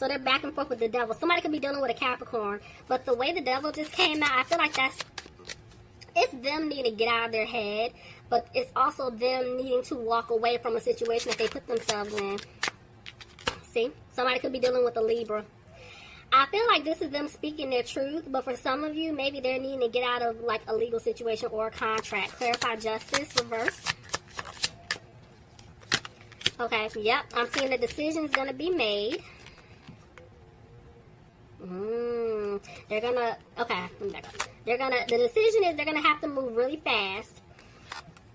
So they're back and forth with the devil. Somebody could be dealing with a Capricorn. But the way the devil just came out, I feel like it's them needing to get out of their head. But it's also them needing to walk away from a situation that they put themselves in. See? Somebody could be dealing with a Libra. I feel like this is them speaking their truth, but for some of you, maybe they're needing to get out of like a legal situation or a contract. Clarify justice, reverse. Okay, yep, I'm seeing the decision's going to be made. They're going to, okay, the decision is they're going to have to move really fast.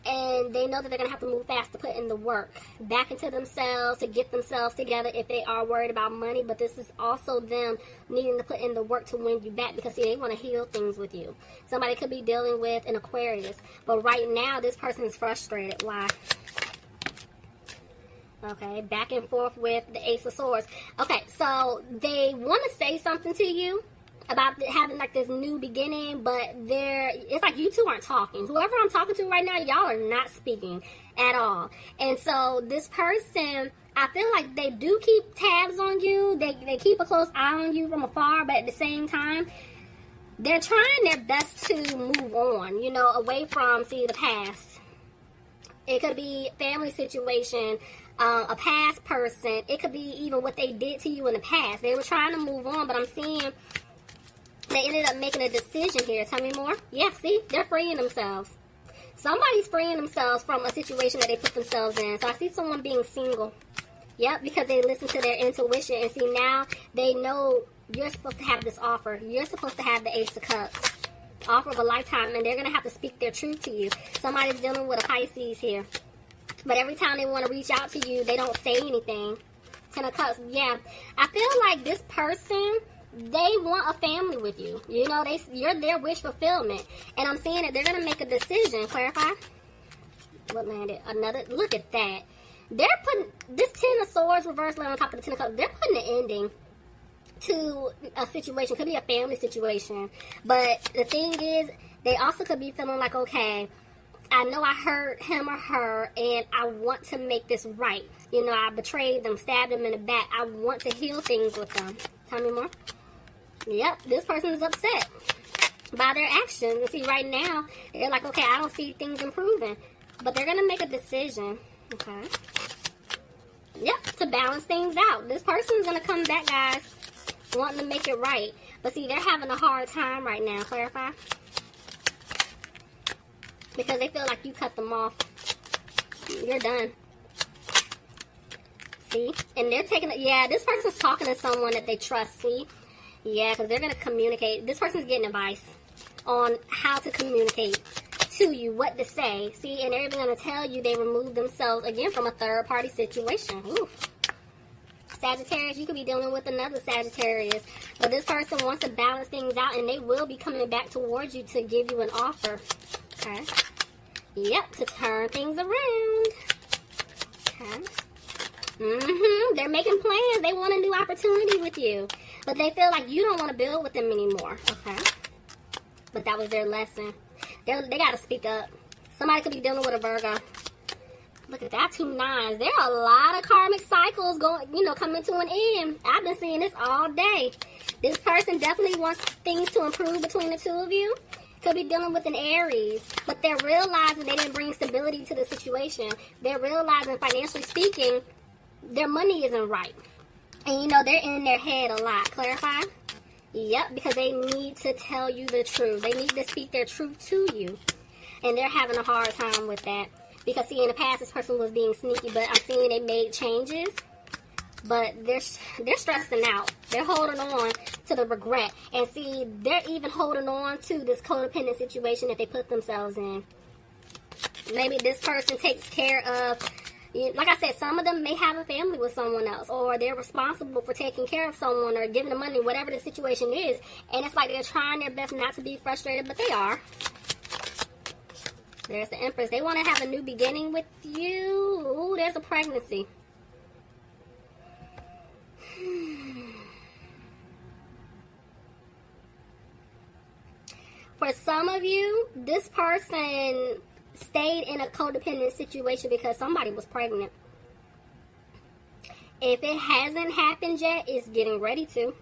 And they know that they're going to have to move fast to put in the work back into themselves, to get themselves together if they are worried about money. But this is also them needing to put in the work to win you back because, see, they want to heal things with you. Somebody could be dealing with an Aquarius. But right now, this person is frustrated. Why? Okay, back and forth with the Ace of Swords. Okay, so they want to say something to you about having like this new beginning, but it's like you two aren't talking. Whoever I'm talking to right now, y'all are not speaking at all. And so this person, I feel like they do keep tabs on you. They keep a close eye on you from afar, but at the same time, they're trying their best to move on, you know, away from, see, the past. It could be family situation, a past person. It could be even what they did to you in the past. They were trying to move on, but I'm seeing they ended up making a decision here. Tell me more. Yeah, see? They're freeing themselves. Somebody's freeing themselves from a situation that they put themselves in. So I see someone being single. Yep, because they listen to their intuition. And see, now they know you're supposed to have this offer. You're supposed to have the Ace of Cups. Offer of a lifetime. And they're going to have to speak their truth to you. Somebody's dealing with a Pisces here. But every time they want to reach out to you, they don't say anything. Ten of Cups. Yeah. I feel like this person, they want a family with you. You know, you're their wish fulfillment. And I'm seeing that they're going to make a decision. Clarify. What landed? Another. Look at that. They're putting this Ten of Swords reversed on top of the Ten of Cups. They're putting an ending to a situation. Could be a family situation. But the thing is, they also could be feeling like, okay, I know I hurt him or her, and I want to make this right. You know, I betrayed them, stabbed them in the back. I want to heal things with them. Tell me more. Yep, this person is upset by their actions. And see, right now, they're like, okay, I don't see things improving. But they're going to make a decision. Okay. Yep, to balance things out. This person's going to come back, guys, wanting to make it right. But see, they're having a hard time right now. Clarify. Because they feel like you cut them off. You're done. See? And they're taking it. Yeah, this person's talking to someone that they trust. See? Yeah, because they're going to communicate. This person's getting advice on how to communicate to you, what to say. See? And they're even going to tell you they removed themselves, again, from a third-party situation. Ooh. Sagittarius, you could be dealing with another Sagittarius. But this person wants to balance things out, and they will be coming back towards you to give you an offer. Okay. Yep, to turn things around. Okay. They're making plans. They want a new opportunity with you. But they feel like you don't want to build with them anymore. Okay. But that was their lesson. They got to speak up. Somebody could be dealing with a Virgo. Look at that, 2 9s. There are a lot of karmic cycles going, coming to an end. I've been seeing this all day. This person definitely wants things to improve between the two of you. Could be dealing with an Aries, but they're realizing they didn't bring stability to the situation. They're realizing, financially speaking, their money isn't right. And, they're in their head a lot. Clarify? Yep, because they need to tell you the truth. They need to speak their truth to you. And they're having a hard time with that. Because, see, in the past, this person was being sneaky, but I'm seeing they made changes. But they're stressing out. They're holding on to the regret. And see, they're even holding on to this codependent situation that they put themselves in. Maybe this person takes care of, like I said, some of them may have a family with someone else. Or they're responsible for taking care of someone or giving them money, whatever the situation is. And it's like they're trying their best not to be frustrated, but they are. There's the Empress. They want to have a new beginning with you. Ooh, there's a pregnancy. For some of you, this person stayed in a codependent situation because somebody was pregnant. If it hasn't happened yet, it's getting ready to.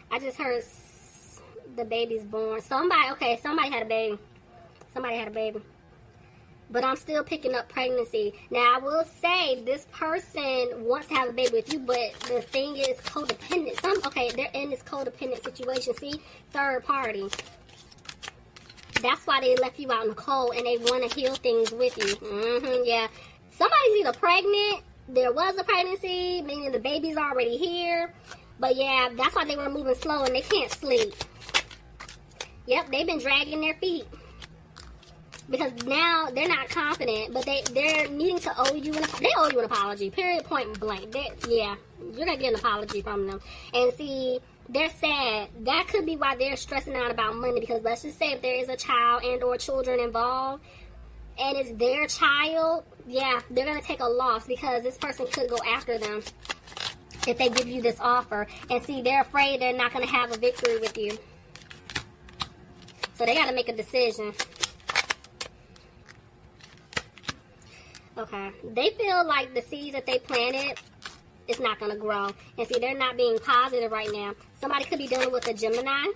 I just heard the baby's born. Somebody had a baby. Somebody had a baby. But I'm still picking up pregnancy. Now, I will say this person wants to have a baby with you, but the thing is codependent. They're in this codependent situation. See? Third party. That's why they left you out in the cold, and they want to heal things with you. Yeah. Somebody's either pregnant, there was a pregnancy, meaning the baby's already here. But yeah, that's why they were moving slow and they can't sleep. Yep, they've been dragging their feet. Because now they're not confident, but they're needing to owe you they owe you an apology. Period, point blank. You're going to get an apology from them. And see, they're sad. That could be why they're stressing out about money, because let's just say if there is a child and or children involved and it's their child, yeah, they're going to take a loss because this person could go after them if they give you this offer. And see, they're afraid they're not going to have a victory with you. So they got to make a decision. Okay. They feel like the seeds that they planted, it's not going to grow. And see, they're not being positive right now. Somebody could be dealing with a Gemini.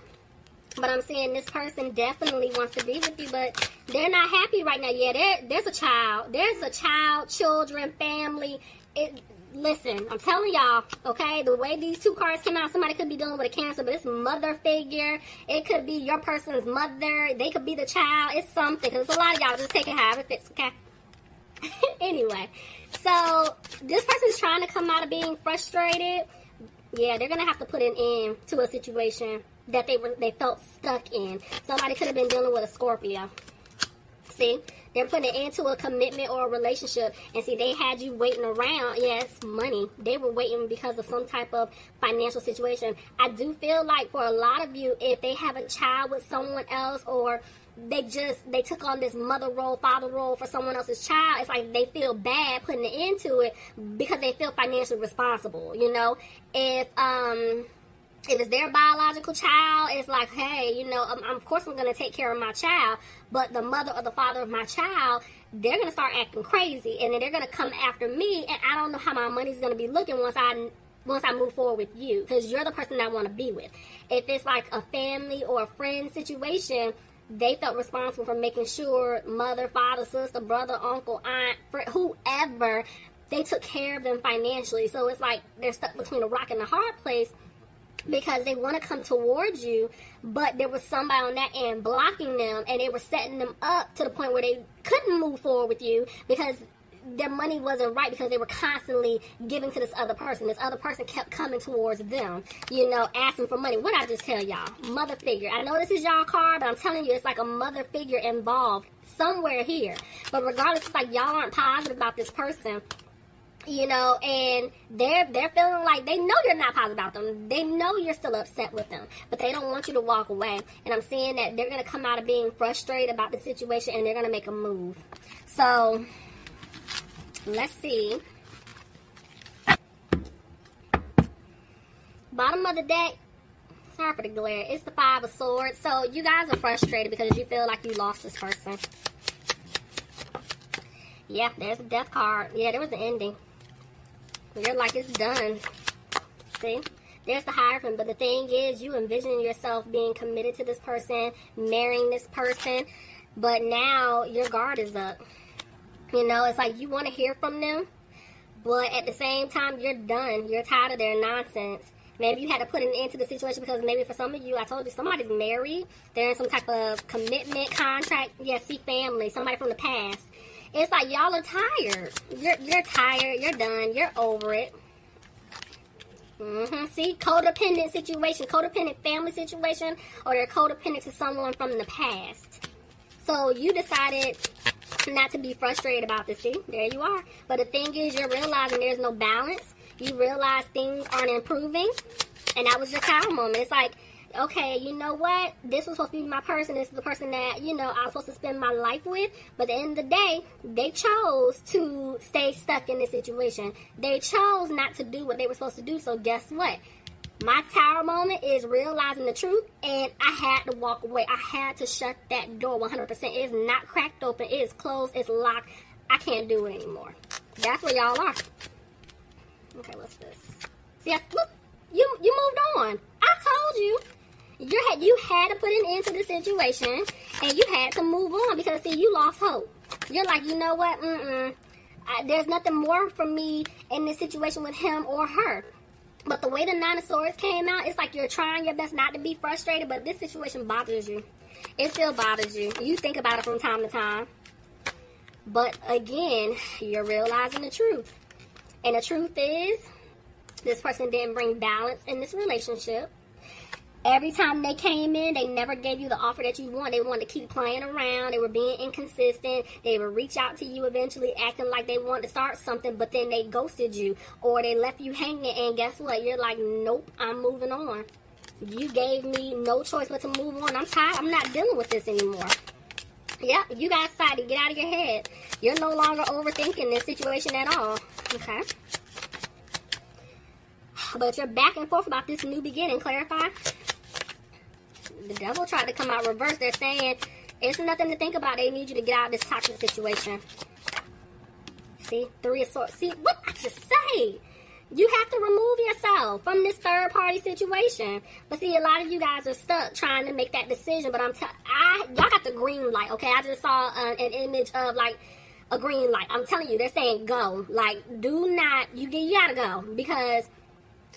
But I'm saying this person definitely wants to be with you, but they're not happy right now. Yeah, there's a child. There's a child, children, family. Listen, I'm telling y'all, okay, the way these two cards came out, somebody could be dealing with a Cancer, but it's mother figure. It could be your person's mother. They could be the child. It's something, because a lot of y'all just take it however it fits, okay? Anyway, so this person's trying to come out of being frustrated. Yeah, they're going to have to put an end to a situation that they felt stuck in. Somebody could have been dealing with a Scorpio. See? They're putting an end to a commitment or a relationship. And see, they had you waiting around. Yes, money. They were waiting because of some type of financial situation. I do feel like for a lot of you, if they have a child with someone else, or they took on this mother role, father role for someone else's child, it's like they feel bad putting an end to it because they feel financially responsible, you know? If it's their biological child, it's like, hey, you know, of course I'm going to take care of my child, but the mother or the father of my child, they're going to start acting crazy, and then they're going to come after me, and I don't know how my money's going to be looking once I move forward with you, because you're the person I want to be with. If it's like a family or a friend situation, they felt responsible for making sure mother, father, sister, brother, uncle, aunt, friend, whoever, they took care of them financially. So it's like they're stuck between a rock and a hard place, because they want to come towards you, but there was somebody on that end blocking them, and they were setting them up to the point where they couldn't move forward with you because their money wasn't right, because they were constantly giving to this other person. This other person kept coming towards them, you know, asking for money. What did I just tell y'all? Mother figure. I know this is y'all card, but I'm telling you, it's like a mother figure involved somewhere here. But regardless, it's like y'all aren't positive about this person. You know, and they're feeling like they know you're not positive about them. They know you're still upset with them, but they don't want you to walk away. And I'm seeing that they're going to come out of being frustrated about the situation, and they're going to make a move. So, let's see. Bottom of the deck, sorry for the glare, it's the Five of Swords. So, you guys are frustrated because you feel like you lost this person. Yeah, there's a death card. Yeah, there was an ending. You're like, it's done. See? There's the Hierophant. But the thing is, you envision yourself being committed to this person, marrying this person. But now, your guard is up. You know, it's like you want to hear from them. But at the same time, you're done. You're tired of their nonsense. Maybe you had to put an end to the situation because maybe for some of you, I told you, somebody's married. They're in some type of commitment, contract. Yeah, see, family. Somebody from the past. It's like y'all are tired. You're tired. You're done. You're over it. See, codependent situation, codependent family situation, or you're codependent to someone from the past. So you decided not to be frustrated about this. See, there you are. But the thing is, you're realizing there's no balance. You realize things aren't improving, and that was your Tower moment. It's like, okay, you know what? This was supposed to be my person. This is the person that, you know, I was supposed to spend my life with. But at the end of the day, they chose to stay stuck in this situation. They chose not to do what they were supposed to do. So guess what? My tower moment is realizing the truth, and I had to walk away. I had to shut that door 100%. It is not cracked open. It is closed. It's locked. I can't do it anymore. That's where y'all are. Okay, what's this? See, look, you moved on. I told you. You had to put an end to the situation, and you had to move on because, see, you lost hope. You're like, you know what? There's nothing more for me in this situation with him or her. But the way the Nine of Swords came out, it's like you're trying your best not to be frustrated, but this situation bothers you. It still bothers you. You think about it from time to time. But again, you're realizing the truth. And the truth is, this person didn't bring balance in this relationship. Every time they came in, they never gave you the offer that you want. They wanted to keep playing around. They were being inconsistent. They would reach out to you eventually, acting like they wanted to start something, but then they ghosted you, or they left you hanging, and guess what? You're like, nope, I'm moving on. You gave me no choice but to move on. I'm tired. I'm not dealing with this anymore. Yep, you guys decided to get out of your head. You're no longer overthinking this situation at all. Okay? But you're back and forth about this new beginning. Clarify. The devil tried to come out reverse. They're saying it's nothing to think about. They need you to get out of this toxic situation. See? Three of Swords. See, what I just say? You have to remove yourself from this third party situation. But see, a lot of you guys are stuck trying to make that decision. But y'all got the green light, okay? I just saw an image of like a green light. I'm telling you, they're saying go. Like, do not, you gotta go. Because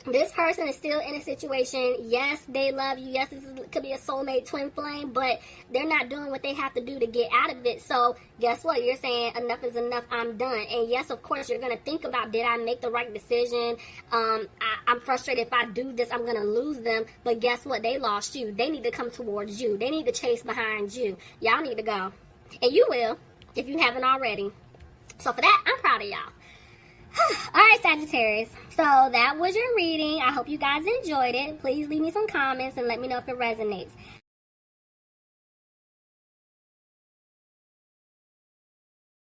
this person is still in a situation. Yes, they love you. Yes, this could be a soulmate twin flame, but they're not doing what they have to do to get out of it. So guess what? You're saying enough is enough. I'm done. And yes, of course, you're going to think about, did I make the right decision? I'm frustrated. If I do this, I'm going to lose them. But guess what? They lost you. They need to come towards you. They need to chase behind you. Y'all need to go. And you will, if you haven't already. So for that, I'm proud of y'all. Alright, Sagittarius, so that was your reading. I hope you guys enjoyed it. Please leave me some comments and let me know if it resonates.